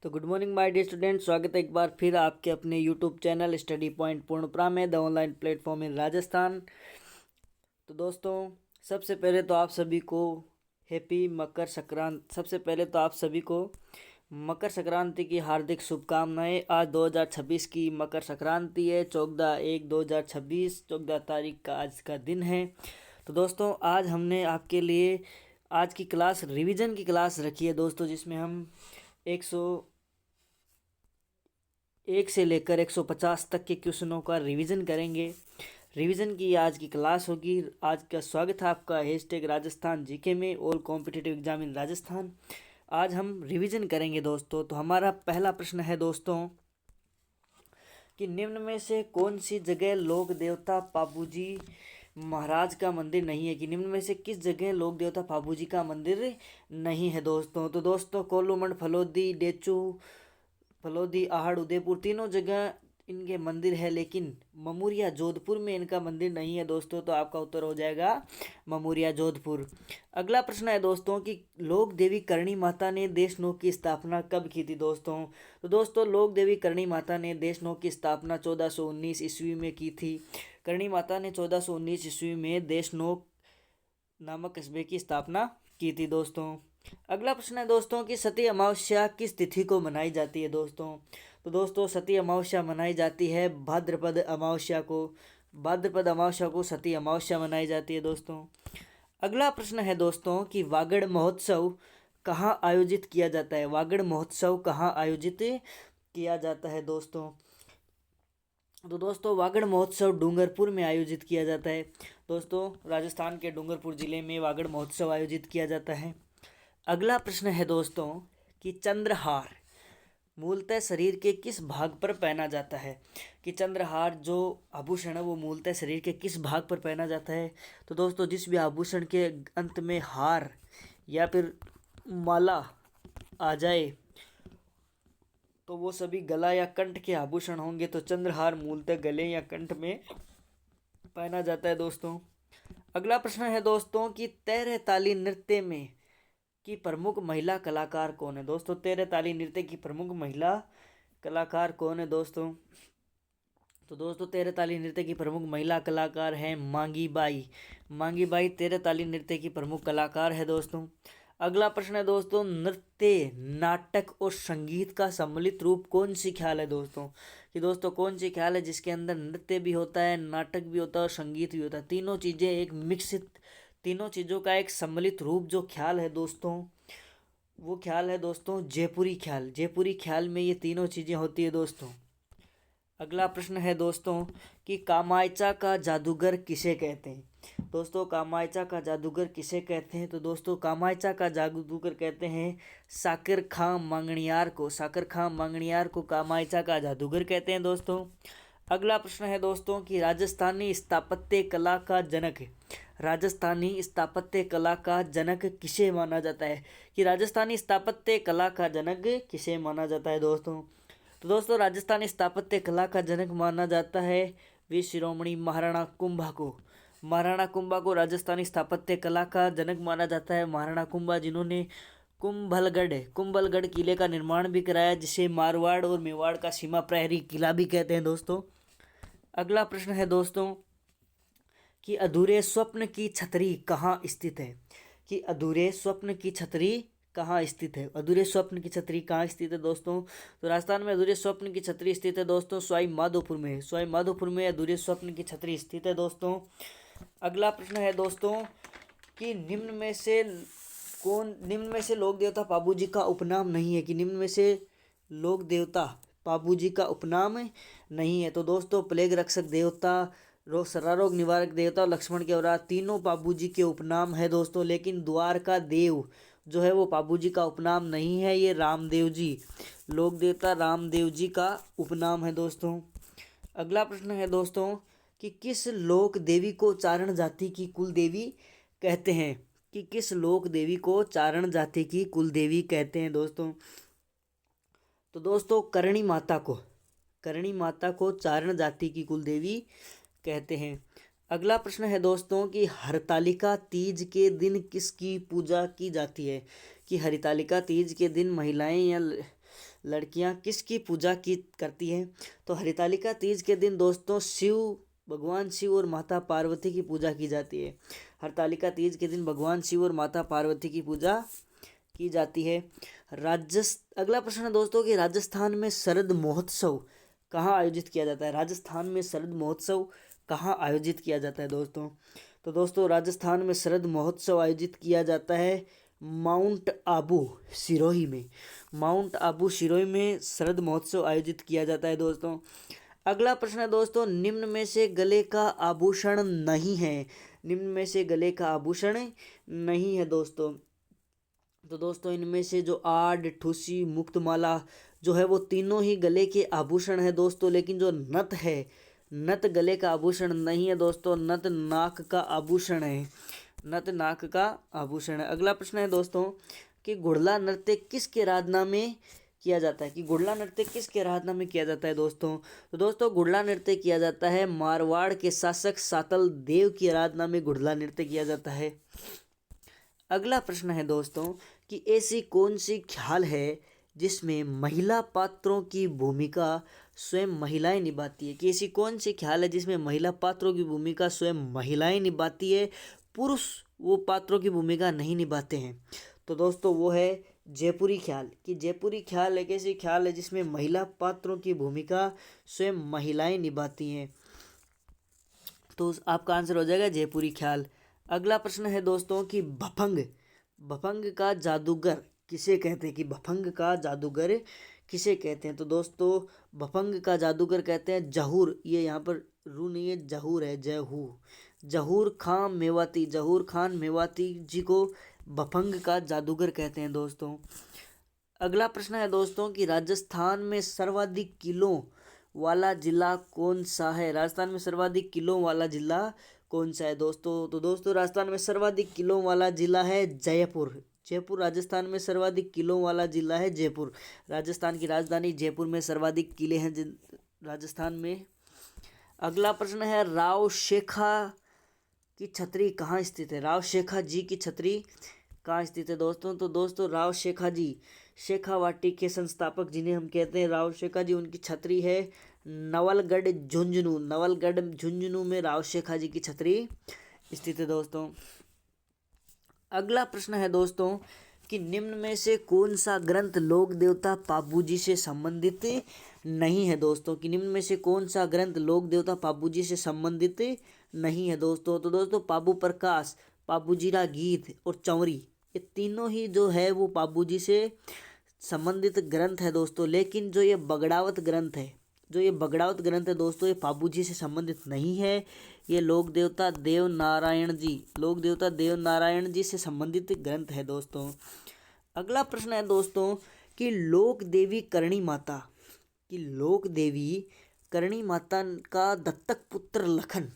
तो good morning my dear student, स्वागत है एक बार फिर आपके अपने यूट्यूब चैनल स्टडी पॉइंट पूर्णप्रा में, the online platform in Rajasthan. तो दोस्तों, सबसे पहले तो आप सभी को हैप्पी मकर संक्रांति। सबसे पहले तो आप सभी को मकर संक्रांति की हार्दिक शुभकामनाएं। आज 2026 की मकर संक्रांति है, 14/1/2026, 14 तारीख का आज का दिन है। तो दोस्तों, आज हमने आपके लिए आज की क्लास रिवीजन की क्लास रखी है दोस्तों, जिसमें हम 101 से लेकर 150 तक के क्वेश्चनों का रिवीजन करेंगे। रिवीजन की आज की क्लास होगी। आज का स्वागत है आपका हैशटैग राजस्थान जीके में, all competitive exam in Rajasthan. आज हम रिवीजन करेंगे दोस्तों। तो हमारा पहला प्रश्न है दोस्तों कि निम्न में से कौन सी जगह लोक देवता पाबूजी महाराज का मंदिर नहीं है। कि निम्न में से किस जगह लोक देवता पाबूजी का मंदिर नहीं है दोस्तों। तो दोस्तों, कोल्लूमंड, फलोदी, डेचू, फलोदी, आहड़, उदयपुर तीनों जगह इनके मंदिर है, लेकिन ममूरिया जोधपुर में इनका मंदिर नहीं है दोस्तों। तो आपका उत्तर हो जाएगा ममूरिया जोधपुर। अगला प्रश्न है दोस्तों कि लोक देवी करणी माता ने देशनोक की स्थापना कब की थी दोस्तों। तो दोस्तों, लोक देवी करणी माता ने देशनोक की स्थापना 1419 ईस्वी में की थी। करणी माता ने 1419 ईस्वी में देशनोक नामक कस्बे की स्थापना की थी दोस्तों। अगला प्रश्न है दोस्तों कि सती अमावस्या किस तिथि को मनाई जाती है दोस्तों। तो दोस्तों, सती अमावस्या मनाई जाती है भाद्रपद अमावस्या को। भाद्रपद अमावस्या को सती अमावस्या मनाई जाती है दोस्तों। अगला प्रश्न है दोस्तों कि वागड़ महोत्सव कहाँ आयोजित किया जाता है। वागड़ महोत्सव कहाँ आयोजित किया जाता है दोस्तों। तो दोस्तों, वागड़ महोत्सव डूंगरपुर में आयोजित किया जाता है दोस्तों। राजस्थान के डूंगरपुर जिले में वागड़ महोत्सव आयोजित किया जाता है। अगला प्रश्न है दोस्तों कि चंद्रहार मूलतः शरीर के किस भाग पर पहना जाता है। कि चंद्रहार जो आभूषण है वो मूलतः शरीर के किस भाग पर पहना जाता है। तो दोस्तों, जिस भी आभूषण के अंत में हार या फिर माला आ जाए तो वो सभी गला या कंठ के आभूषण होंगे। तो चंद्रहार मूलतः गले या कंठ में पहना जाता है दोस्तों। अगला प्रश्न है दोस्तों कि तेरह ताली नृत्य में की प्रमुख महिला कलाकार कौन है दोस्तों। तेरह ताली नृत्य की प्रमुख महिला कलाकार कौन है दोस्तों। तो दोस्तों, तेरह ताली नृत्य की प्रमुख महिला कलाकार हैं मांगी बाई। मांगी बाई तेरह ताली नृत्य की प्रमुख कलाकार है दोस्तों। अगला प्रश्न है दोस्तों, नृत्य, नाटक और संगीत का सम्मिलित रूप कौन सी ख्याल है दोस्तों। कि दोस्तों, कौन सी ख्याल है जिसके अंदर नृत्य भी होता है, नाटक भी होता है और संगीत भी होता है। तीनों चीज़ें एक मिश्रित, तीनों चीज़ों का एक सम्मिलित रूप जो ख्याल है दोस्तों, वो ख्याल है दोस्तों जयपुरी ख्याल। जयपुरी ख्याल में ये तीनों चीज़ें होती है दोस्तों। अगला प्रश्न है दोस्तों कि कामायचा का जादूगर किसे कहते हैं। दोस्तों, कामायचा का जादूगर किसे कहते हैं। तो दोस्तों, कामायचा का जादूगर कहते हैं साकर खां मांगणियार को। साकर खां मांगणियार को कामायचा का जादूगर कहते हैं दोस्तों। अगला प्रश्न है दोस्तों कि राजस्थानी स्थापत्य कला का जनक, राजस्थानी स्थापत्य कला का जनक किसे माना जाता है। कि राजस्थानी स्थापत्य कला का जनक किसे माना जाता है दोस्तों। तो दोस्तों, राजस्थानी स्थापत्य कला का जनक माना जाता है वीर शिरोमणि महाराणा कुंभा को। महाराणा कुंभा को राजस्थानी स्थापत्य कला का जनक माना जाता है। महाराणा कुंभा जिन्होंने कुंभलगढ़ किले का निर्माण भी कराया, जिसे मारवाड़ और मेवाड़ का सीमा प्रहरी किला भी कहते हैं दोस्तों। अगला प्रश्न है दोस्तों कि अधूरे स्वप्न की छतरी कहाँ स्थित है। कि अधूरे स्वप्न की छतरी कहाँ स्थित है। अधूरे स्वप्न की छतरी कहाँ स्थित है दोस्तों। तो राजस्थान में अधूरे स्वप्न की छतरी स्थित है दोस्तों सवाई माधोपुर में। सवाई माधोपुर में अधूरे स्वप्न की छतरी स्थित है दोस्तों। अगला प्रश्न है दोस्तों कि निम्न में से लोक देवता पाबूजी का उपनाम नहीं है। कि निम्न में से लोक देवता पाबूजी का उपनाम नहीं है। तो दोस्तों, प्लेग रक्षक देवता, सरारोग निवारक देवता और लक्ष्मण के अवतार तीनों पाबूजी के उपनाम है दोस्तों। लेकिन द्वारका देव जो है वो पाबूजी का उपनाम नहीं है, ये रामदेव जी, लोक देवता रामदेव जी का उपनाम है दोस्तों। अगला प्रश्न है दोस्तों कि किस लोक देवी को चारण जाति की कुल देवी कहते हैं। कि किस लोक देवी को चारण जाति की कुल देवी कहते हैं दोस्तों। तो दोस्तों, करणी माता को चारण जाति की कुल देवी कहते हैं। अगला प्रश्न है दोस्तों कि हरतालिका तीज के दिन किसकी पूजा की जाती है। कि हरतालिका तीज के दिन महिलाएं या लड़कियां किसकी पूजा की करती हैं? तो हरितालिका तीज के दिन दोस्तों भगवान शिव और माता पार्वती की पूजा की जाती है। हरतालिका तीज के दिन भगवान शिव और माता पार्वती की पूजा की जाती है। अगला प्रश्न है दोस्तों कि राजस्थान में शरद महोत्सव कहाँ आयोजित किया जाता है? राजस्थान में शरद महोत्सव कहाँ आयोजित किया जाता है दोस्तों? तो दोस्तों राजस्थान में शरद महोत्सव आयोजित किया जाता है माउंट आबू सिरोही में। माउंट आबू सिरोही में शरद महोत्सव आयोजित किया जाता है दोस्तों। अगला प्रश्न है दोस्तों, निम्न में से गले का आभूषण नहीं है। निम्न में से गले का आभूषण नहीं है दोस्तों। तो दोस्तों इनमें से जो आड़, ठुसी, मुक्तमाला जो है वो तीनों ही गले के आभूषण है दोस्तों। लेकिन जो नथ है, नथ गले का आभूषण नहीं है दोस्तों, नथ नाक का आभूषण है। नथ नाक का आभूषण है। अगला प्रश्न है दोस्तों कि घुड़ला नृत्य किसके आराधना में किया जाता है? कि घुड़ला नृत्य किसके आराधना में किया जाता है दोस्तों? तो दोस्तों घुड़ला नृत्य किया जाता है मारवाड़ के शासक सातल देव की आराधना में घुड़ला नृत्य किया जाता है। अगला प्रश्न है दोस्तों कि ऐसी कौन सी ख्याल है जिसमें महिला पात्रों की भूमिका स्वयं महिलाएं निभाती है? कि ऐसी कौन सी ख्याल है जिसमें महिला पात्रों की भूमिका स्वयं महिलाएं निभाती है, पुरुष वो पात्रों की भूमिका नहीं निभाते हैं? तो दोस्तों वो है जयपुरी ख्याल। कि जयपुरी ख्याल एक ऐसी ख्याल है जिसमें महिला पात्रों की भूमिका स्वयं महिलाएं निभाती हैं। तो आपका आंसर हो जाएगा जयपुरी ख्याल। अगला प्रश्न है दोस्तों कि भफंग का जादूगर किसे कहते हैं? कि भफंग का जादूगर किसे कहते हैं? तो दोस्तों भफंग का जादूगर कहते हैं जहूर, ये यहाँ पर रू नहीं है, जहूर है, जहूर खान मेवाती जी को भफंग का जादूगर कहते हैं दोस्तों। अगला प्रश्न है दोस्तों कि राजस्थान में सर्वाधिक किलों वाला जिला कौन सा है? राजस्थान में सर्वाधिक किलों वाला जिला कौन सा है दोस्तों? तो दोस्तों राजस्थान में सर्वाधिक किलों वाला जिला है जयपुर। राजस्थान में सर्वाधिक किलों वाला जिला है जयपुर। राजस्थान की राजधानी जयपुर में सर्वाधिक किले हैं राजस्थान में। अगला प्रश्न है राव शेखा की छतरी कहाँ स्थित है? राव शेखा जी की छतरी कहाँ स्थित है दोस्तों? तो दोस्तों राव शेखा जी शेखावाटी के संस्थापक जिन्हें हम कहते हैं राव शेखा जी, उनकी छतरी है नवलगढ़ झुंझुनू में राव शेखा जी की छतरी स्थित है दोस्तों। अगला प्रश्न है दोस्तों कि निम्न में से कौन सा ग्रंथ लोक देवता पाबूजी से संबंधित नहीं है दोस्तों? कि निम्न में से कौन सा ग्रंथ लोक देवता पाबूजी से संबंधित नहीं है दोस्तों? तो दोस्तों पाबू प्रकाश, पाबूजीरा गीत और चौरी, ये तीनों ही जो है वो पाबूजी से संबंधित ग्रंथ है दोस्तों। लेकिन जो ये बगड़ावत ग्रंथ है दोस्तों, ये पाबूजी से संबंधित नहीं है। ये लोक देवता देव नारायण जी से संबंधित ग्रंथ है दोस्तों। अगला प्रश्न है दोस्तों कि लोक देवी करणी माता का दत्तक पुत्र लखन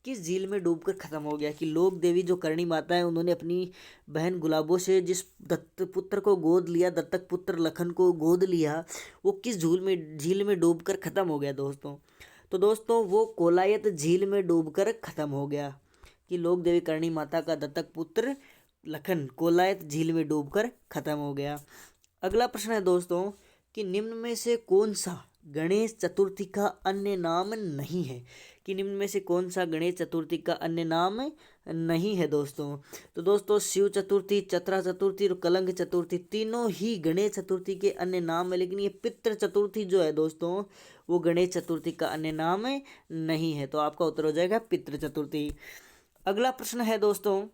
किस झील में डूबकर खत्म हो गया? कि लोक देवी जो करणी माता है, उन्होंने अपनी बहन गुलाबों से जिस दत्तक पुत्र लखन को गोद लिया, वो किस झील में डूबकर खत्म हो गया दोस्तों? तो दोस्तों वो कोलायत झील में डूबकर खत्म हो गया। कि लोक देवी करणी माता का दत्तक पुत्र लखन कोलायत झील में डूबकर खत्म हो गया। अगला प्रश्न है दोस्तों कि निम्न में से कौन सा गणेश चतुर्थी का अन्य नाम नहीं है? कि निम्न में से कौन सा गणेश चतुर्थी का अन्य नाम नहीं है दोस्तों? तो दोस्तों शिव चतुर्थी, चतरा चतुर्थी और कलंग चतुर्थी तीनों ही गणेश चतुर्थी के अन्य नाम है। लेकिन ये पितृ चतुर्थी जो है दोस्तों, वो गणेश चतुर्थी का अन्य नाम नहीं है। तो आपका उत्तर हो जाएगा पितृ चतुर्थी। अगला प्रश्न है दोस्तों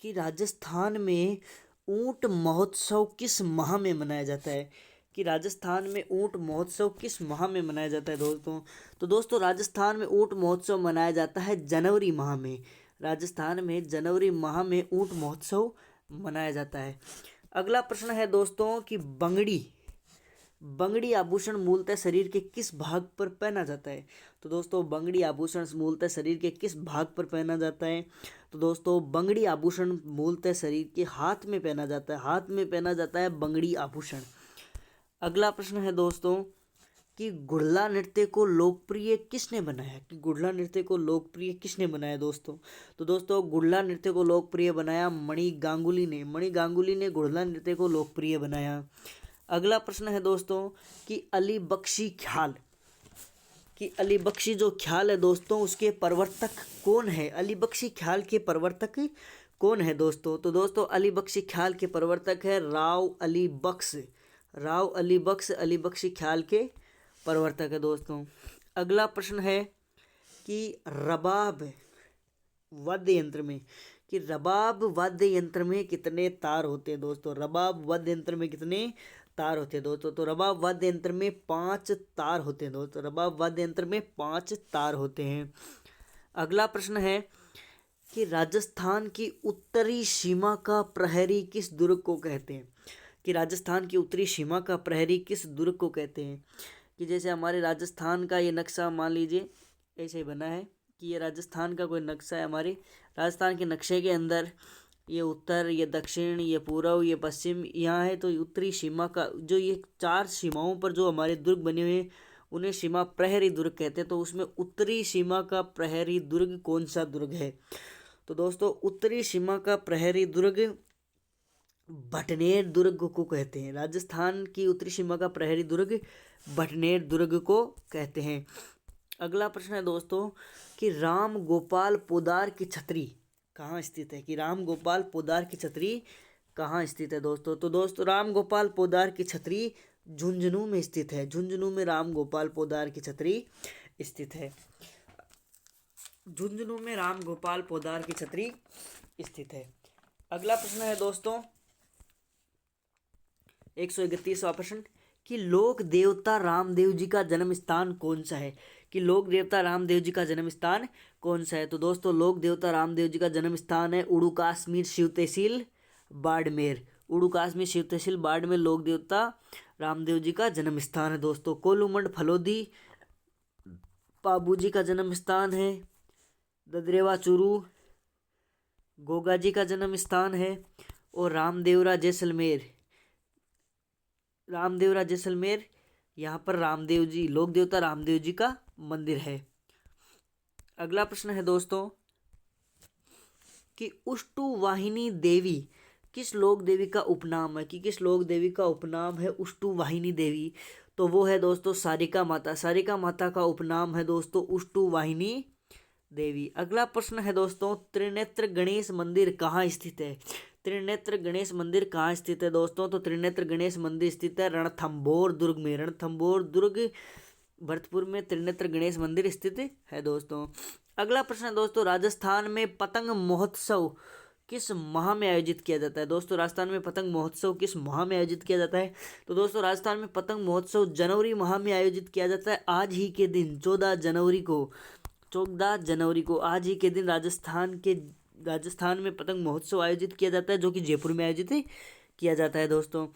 कि राजस्थान में ऊंट महोत्सव किस माह में मनाया जाता है? कि राजस्थान में ऊंट महोत्सव किस माह में मनाया जाता है दोस्तों? तो दोस्तों राजस्थान में ऊंट महोत्सव मनाया जाता है जनवरी माह में। राजस्थान में जनवरी माह में ऊंट महोत्सव मनाया जाता है। अगला प्रश्न है दोस्तों कि बंगड़ी आभूषण मूलतः शरीर के किस भाग पर पहना जाता है? तो दोस्तों बंगड़ी आभूषण मूलतः शरीर के किस भाग पर पहना जाता है? तो दोस्तों बंगड़ी आभूषण मूलतः शरीर के हाथ में पहना जाता है बंगड़ी आभूषण। अगला प्रश्न है दोस्तों कि घुड़ला नृत्य को लोकप्रिय किसने बनाया? कि घुड़ला नृत्य को लोकप्रिय किसने बनाया दोस्तों? तो दोस्तों घुड़ला नृत्य को लोकप्रिय बनाया मणि गांगुली ने घुड़ला नृत्य को लोकप्रिय बनाया। अगला प्रश्न है दोस्तों कि अली बख्शी ख्याल, कि अली बख्शी जो ख्याल है दोस्तों उसके प्रवर्तक कौन है? अली बख्शी ख्याल के प्रवर्तक कौन है दोस्तों? तो दोस्तों अली बख्शी ख्याल के प्रवर्तक है राव अली बख्श। राव अली बख्श अली बख्शी ख्याल के प्रवर्तक है दोस्तों। अगला प्रश्न है कि रबाब वाद्य यंत्र में, कि रबाब वाद्य यंत्र में कितने तार होते हैं दोस्तों? रबाब वाद्य यंत्र में कितने तार होते हैं दोस्तों? तो रबाब वाद्य यंत्र में 5 तार होते हैं दोस्तों। रबाब वाद्य यंत्र में 5 तार होते हैं। अगला प्रश्न है कि राजस्थान की उत्तरी सीमा का प्रहरी किस दुर्ग को कहते हैं? कि राजस्थान की उत्तरी सीमा का प्रहरी किस दुर्ग को कहते हैं? कि जैसे हमारे राजस्थान का ये नक्शा मान लीजिए ऐसे ही बना है कि ये राजस्थान का कोई नक्शा है। हमारे राजस्थान के नक्शे के अंदर ये उत्तर, ये दक्षिण, ये पूर्व, ये पश्चिम यहाँ है। तो उत्तरी सीमा का जो ये 4 सीमाओं पर जो हमारे दुर्ग बने हुए हैं उन्हें सीमा प्रहरी दुर्ग कहते हैं। तो उसमें उत्तरी सीमा का प्रहरी दुर्ग कौन सा दुर्ग है? तो दोस्तों उत्तरी सीमा का प्रहरी दुर्ग भटनेर दुर्ग को कहते हैं। राजस्थान की उत्तरी सीमा का प्रहरी दुर्ग भटनेर दुर्ग को कहते हैं। अगला प्रश्न है दोस्तों कि राम गोपाल पोदार की छतरी कहाँ स्थित है? कि राम गोपाल पोदार की छतरी कहाँ स्थित है दोस्तों? तो दोस्तों राम गोपाल पोदार की छतरी झुंझुनू में स्थित है। झुंझुनू में राम गोपाल पोदार की छतरी स्थित है। झुंझुनू में राम गोपाल पोदार की छतरी स्थित है। अगला प्रश्न है दोस्तों 131वां प्रश्न कि लोक देवता रामदेव जी का जन्म स्थान कौन सा है? कि लोक देवता रामदेव जी का जन्म स्थान कौन सा है? तो दोस्तों लोक देवता रामदेव जी का जन्म स्थान है उड़ू कश्मीर शिव तहसील बाड़मेर। उड़ू कश्मीर शिव तहसील बाड़मेर लोक देवता रामदेव जी का जन्म स्थान है दोस्तों। कोलूमंड फलोदी बाबू जी का जन्म स्थान है। ददरेवा चूरू गोगा जी का जन्म स्थान है। और रामदेवरा जैसलमेर यहाँ पर रामदेव जी लोक देवता रामदेव जी का मंदिर है। अगला प्रश्न है दोस्तों कि उष्टु वाहिनी देवी किस लोक देवी का उपनाम है? कि किस लोक देवी का उपनाम है उष्टु वाहिनी देवी? तो वो है दोस्तों सारिका माता। सारिका माता का उपनाम है दोस्तों उष्टु वाहिनी देवी। अगला प्रश्न है दोस्तों त्रिनेत्र गणेश मंदिर कहाँ स्थित है? त्रिनेत्र गणेश मंदिर कहाँ स्थित है दोस्तों? तो त्रिनेत्र गणेश मंदिर स्थित है रणथंभौर दुर्ग में। रणथंभौर दुर्ग भरतपुर में त्रिनेत्र गणेश मंदिर स्थित है दोस्तों। अगला प्रश्न है दोस्तों राजस्थान में पतंग महोत्सव किस माह में आयोजित किया जाता है? दोस्तों राजस्थान में पतंग महोत्सव किस माह में आयोजित किया जाता है? तो दोस्तों राजस्थान में पतंग महोत्सव जनवरी माह में आयोजित किया जाता है। आज ही के दिन 14 जनवरी को आज ही के दिन राजस्थान में पतंग महोत्सव आयोजित किया जाता है जो कि जयपुर में आयोजित किया जाता है दोस्तों।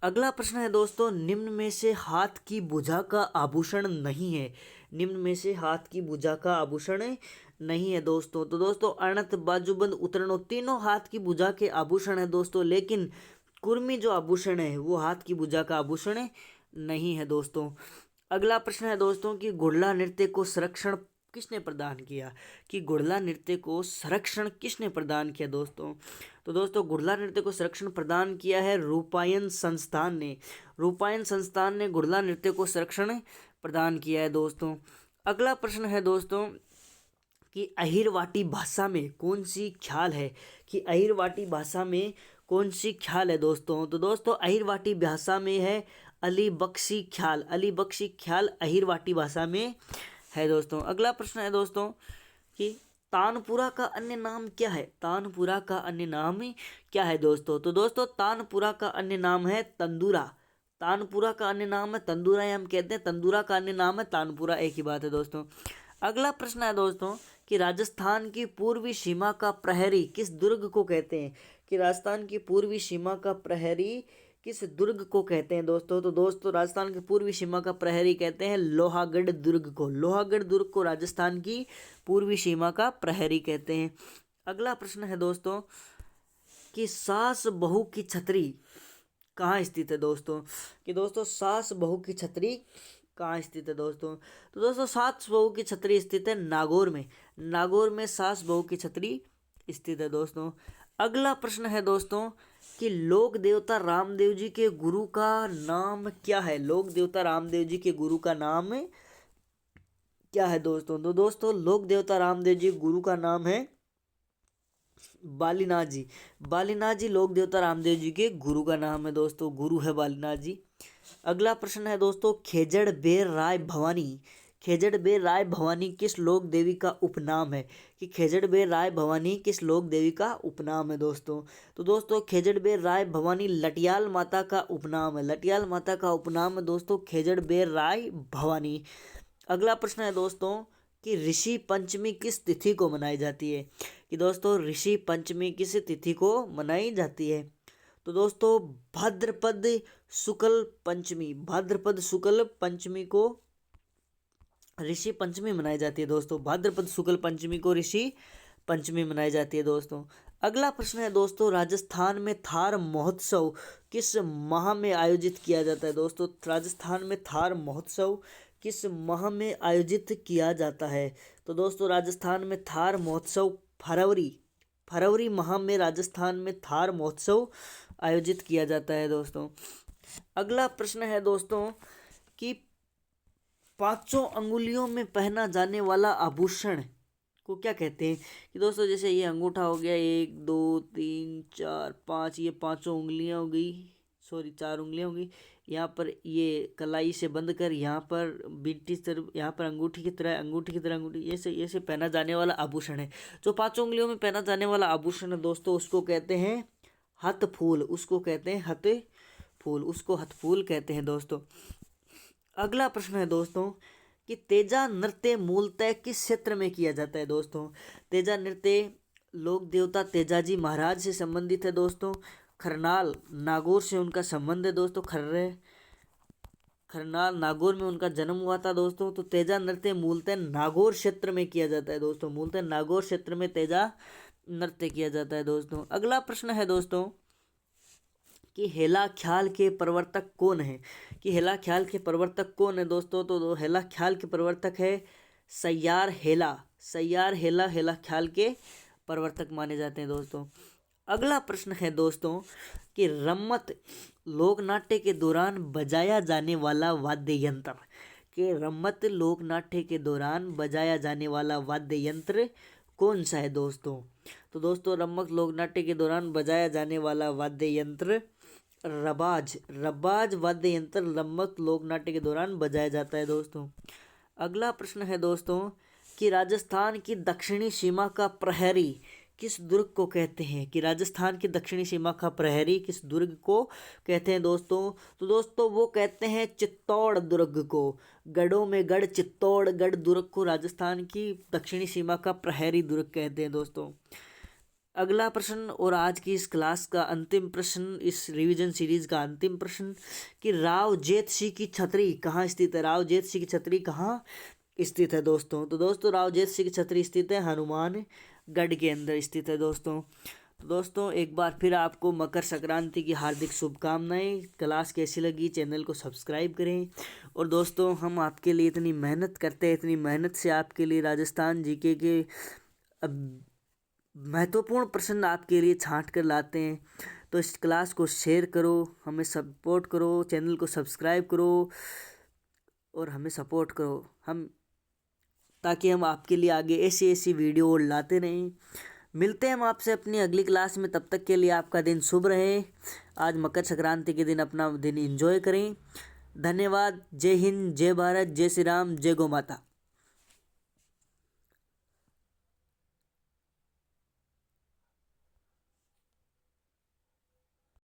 अगला प्रश्न है दोस्तों निम्न में से हाथ की भुजा का आभूषण नहीं है? निम्न में से हाथ की भुजा का आभूषण नहीं है दोस्तों। तो दोस्तों अणत बाजूबंद उतरणों तीनों हाथ की भुजा के आभूषण है दोस्तों, लेकिन कुर्मी जो आभूषण है वो हाथ की भुजा का आभूषण नहीं है दोस्तों। अगला प्रश्न है दोस्तों कि घुड़ला नृत्य को संरक्षण किसने प्रदान किया? कि घुड़ला नृत्य को संरक्षण किसने प्रदान किया दोस्तों? तो दोस्तों घुड़ला नृत्य को संरक्षण प्रदान किया है रूपायन संस्थान ने। रूपायन संस्थान ने घुड़ला नृत्य को संरक्षण प्रदान किया है दोस्तों। अगला प्रश्न है दोस्तों कि अहिरवाटी भाषा में कौन सी ख्याल है? कि अहिरवाटी भाषा में कौन सी ख्याल है दोस्तों? तो दोस्तों अहिरवाटी भाषा में है अली बख्शी ख्याल। अली बख्शी ख्याल अहिरवाटी भाषा में है दोस्तों। अगला प्रश्न है दोस्तों कि तानपुरा का अन्य नाम क्या है? तानपुरा का अन्य नाम क्या है दोस्तों? तो दोस्तों तानपुरा का अन्य नाम है तंदूरा। तानपुरा का अन्य नाम है तंदूरा, हम कहते हैं तंदूरा का अन्य नाम है तानपुरा, एक ही बात है दोस्तों। अगला प्रश्न है दोस्तों कि राजस्थान की पूर्वी सीमा का प्रहरी किस दुर्ग को कहते हैं? कि राजस्थान की पूर्वी सीमा का प्रहरी किस दुर्ग को कहते हैं दोस्तों? तो दोस्तों राजस्थान की पूर्वी सीमा का प्रहरी कहते हैं लोहागढ़ दुर्ग को। लोहागढ़ दुर्ग को राजस्थान की पूर्वी सीमा का प्रहरी कहते हैं। अगला प्रश्न है दोस्तों कि सास बहू की छतरी कहाँ स्थित है दोस्तों? कि दोस्तों सास बहू की छतरी कहाँ स्थित है दोस्तों? तो दोस्तों सास बहू की छतरी स्थित है नागौर में। नागौर में सास बहू की छतरी स्थित है दोस्तों। अगला प्रश्न है दोस्तों कि लोक देवता रामदेव जी के गुरु का नाम क्या है? लोक देवता रामदेव जी के गुरु का नाम क्या है दोस्तों? तो दोस्तों लोक देवता रामदेव जी गुरु का नाम है बालीनाथ जी। बालीनाथ जी लोक देवता रामदेव जी के गुरु का नाम है दोस्तों, गुरु है बालीनाथ जी। अगला प्रश्न है दोस्तों, खेजड़ बेर राय भवानी, खेजड़ बेर राय भवानी किस लोक देवी का उपनाम है? कि खेजड़ बेर राय भवानी किस लोक देवी का उपनाम है दोस्तों? तो दोस्तों खेजड़ बेर राय भवानी लटियाल माता का उपनाम है, लटियाल माता का उपनाम है दोस्तों खेजड़ बेर राय भवानी। अगला प्रश्न है दोस्तों कि ऋषि पंचमी किस तिथि को मनाई जाती है? कि दोस्तों ऋषि पंचमी किस तिथि को मनाई जाती है? तो दोस्तों भाद्रपद शुक्ल पंचमी, भाद्रपद शुक्ल पंचमी को ऋषि पंचमी मनाई जाती है दोस्तों, भाद्रपद शुक्ल पंचमी को ऋषि पंचमी मनाई जाती है दोस्तों। अगला प्रश्न है दोस्तों, राजस्थान में थार महोत्सव किस माह में आयोजित किया जाता है? दोस्तों राजस्थान में थार महोत्सव किस माह में आयोजित किया जाता है? तो दोस्तों राजस्थान में थार महोत्सव फरवरी माह में राजस्थान में थार महोत्सव आयोजित किया जाता है दोस्तों। अगला प्रश्न है दोस्तों कि पांचों अंगुलियों में पहना जाने वाला आभूषण को क्या कहते हैं? कि दोस्तों जैसे ये अंगूठा हो गया, 1 2 3 4 5, ये पांचों उंगलियां हो गई, सॉरी 4 उंगलियां हो गई। यहाँ पर ये कलाई से बंद कर, यहाँ पर बीटी तरफ, यहाँ पर अंगूठी की तरह अंगूठी, ये से पहना जाने वाला आभूषण है। जो पांचों उंगलियों में पहना जाने वाला आभूषण है दोस्तों, उसको कहते हैं हथ फूल, उसको कहते हैं हथ फूल, उसको हथ फूल कहते हैं दोस्तों। अगला प्रश्न है दोस्तों कि तेजा नृत्य मूलतः किस क्षेत्र में किया जाता है? दोस्तों तेजा नृत्य लोक देवता तेजाजी महाराज से संबंधित है दोस्तों। खरनाल नागौर से उनका संबंध है दोस्तों, खरनाल नागौर में उनका जन्म हुआ था दोस्तों। तो तेजा नृत्य मूलतः नागौर क्षेत्र में किया जाता है दोस्तों, मूलतः नागौर क्षेत्र में तेजा नृत्य किया जाता है दोस्तों। अगला प्रश्न है दोस्तों कि हेला ख्याल के प्रवर्तक कौन है? कि हेला ख्याल के प्रवर्तक कौन है दोस्तों? तो हेला ख्याल के प्रवर्तक है सैयार हेला, सैयार हेला हेला ख्याल के प्रवर्तक माने जाते हैं दोस्तों। अगला प्रश्न है दोस्तों कि रम्मत लोक नाट्य के दौरान बजाया जाने वाला वाद्य यंत्र, कि रम्मत लोक नाट्य के दौरान बजाया जाने वाला वाद्य यंत्र कौन सा है दोस्तों? तो दोस्तों रम्मत लोक नाट्य के दौरान बजाया जाने वाला वाद्य यंत्र रबाज, रबाज वाद्य यंत्र रम्मत लोक नाट्य के दौरान बजाया जाता है दोस्तों। अगला प्रश्न है दोस्तों कि राजस्थान की दक्षिणी सीमा का प्रहरी किस दुर्ग को कहते हैं? कि राजस्थान की दक्षिणी सीमा का प्रहरी किस दुर्ग को कहते हैं दोस्तों? तो दोस्तों वो कहते हैं चित्तौड़ दुर्ग को, गढ़ों में गढ़ चित्तौड़गढ़ दुर्ग को राजस्थान की दक्षिणी सीमा का प्रहरी दुर्ग कहते हैं दोस्तों। अगला प्रश्न और आज की इस क्लास का अंतिम प्रश्न, इस रिवीजन सीरीज का अंतिम प्रश्न कि राव जेत सिंह की छतरी कहाँ स्थित है? राव जेत सिंह की छतरी कहाँ स्थित है दोस्तों? तो दोस्तों राव जेत सिंह की छतरी स्थित है हनुमानगढ़ के अंदर स्थित है दोस्तों। तो दोस्तों एक बार फिर आपको मकर संक्रांति की हार्दिक शुभकामनाएं। क्लास कैसी लगी चैनल को सब्सक्राइब करें। और दोस्तों हम आपके लिए इतनी मेहनत करते हैं, इतनी मेहनत से आपके लिए राजस्थान जीके के महत्वपूर्ण प्रश्न आपके लिए छांट कर लाते हैं। तो इस क्लास को शेयर करो, हमें सपोर्ट करो, चैनल को सब्सक्राइब करो और हमें सपोर्ट करो, ताकि हम आपके लिए आगे ऐसी ऐसी वीडियो और लाते रहें। मिलते हैं हम आपसे अपनी अगली क्लास में, तब तक के लिए आपका दिन शुभ रहे। आज मकर संक्रांति के दिन अपना दिन एंजॉय करें। धन्यवाद। जय हिंद, जय भारत, जय श्री राम, जय गौ माता।